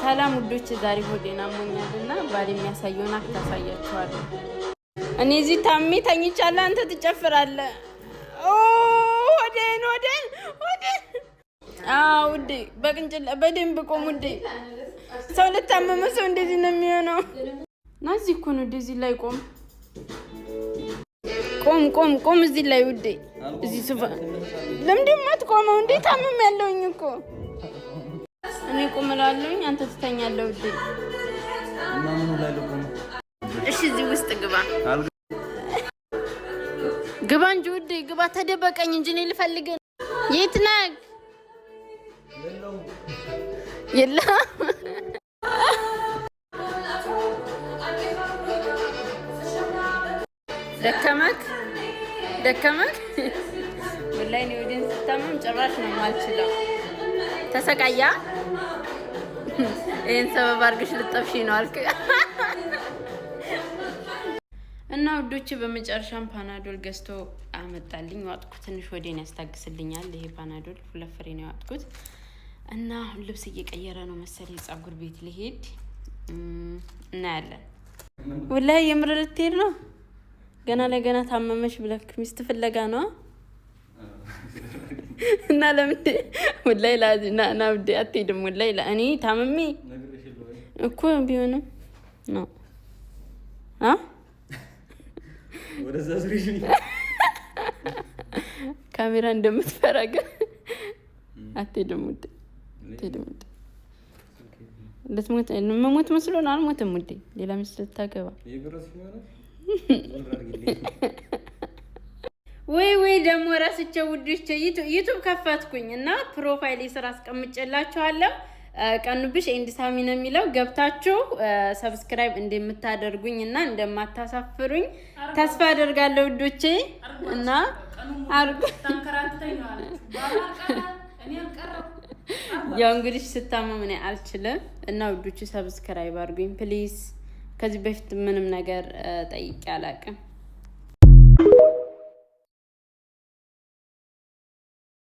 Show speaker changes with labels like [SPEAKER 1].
[SPEAKER 1] ሰላም ውዶች፣ ዛሬ ሆዴን አሞኛልና ባል የሚያሳየውን አክት አሳያችኋለሁ። እኔ እዚህ ታሜ ተኝቻለሁ፣ አንተ ትጨፍራለህ። ኦ ሆዴን ሆዴን ሆዴን። አዎ ውዴ፣ በደንብ ቆም ውዴ። ሰው ለታመመ ሰው እንደዚህ ነው የሚሆነው። ና እዚህ እኮ ነው፣ እዚህ ላይ ቆም ቆም ቆም ቆም፣ እዚህ ላይ ውዴ። እዚህ ሶፋ ለምንድን ነው የማትቆመው እንዴ? ታመም ያለውኝ እኮ እኔ ቆም እላለሁኝ፣ አንተ ትተኛለህ ውዴ። እና ምን ላይ ልቆም? እሺ እዚህ ውስጥ ግባ ግባ እንጂ ውዴ ግባ። ተደበቀኝ እንጂ እኔ ልፈልግህ። የት ነህ? የለም ደከመክ ወላሂ ነው ወዲን ስታመም ጭራሽ ነው የማልችለው። ተሰቃያ ይሄን ሰበብ አድርገሽ ልጠብሺ ነው አልክ። እና ውዶቼ በመጨረሻም ፓናዶል ገዝቶ አመጣልኝ። ዋጥኩ ትንሽ ወዴን ያስታግስልኛል። ይሄ ፓናዶል 2 ፍሬ ነው ያጥኩት። እና ልብስ እየቀየረ ነው መሰለኝ፣ ፀጉር ቤት ልሄድ እና ያለ ወላሂ የምር ልትሄድ ነው። ገና ለገና ታመመሽ ብለክ ሚስት ፍለጋ ነው እና ለምን ወላሂ ና ውዴ አትሄድም? ወላሂ እኔ ታመሜ እኮ ቢሆንም ነው ካሜራ እንደምትፈራ ግን አትሄድም ውዴ፣ አትሄድም ውዴ። መሞት መስሎን አልሞትም ውዴ። ሌላ ሚስት ልታገባ ወይ ደግሞ ራስቸው ውዶች ዩቲዩብ ከፈትኩኝ እና ፕሮፋይል ስራ አስቀምጬላችኋለሁ። ቀኑብሽ ኤንድ ሳሚ ነው የሚለው። ገብታችሁ ሰብስክራይብ እንደምታደርጉኝ እና እንደማታሳፍሩኝ ተስፋ አደርጋለሁ ውዶቼ። እና ያው እንግዲህ ስታመም እኔ አልችልም እና ውዶቼ ሰብስክራይብ አድርጉኝ ፕሊዝ። ከዚህ በፊት ምንም ነገር ጠይቄ አላውቅም።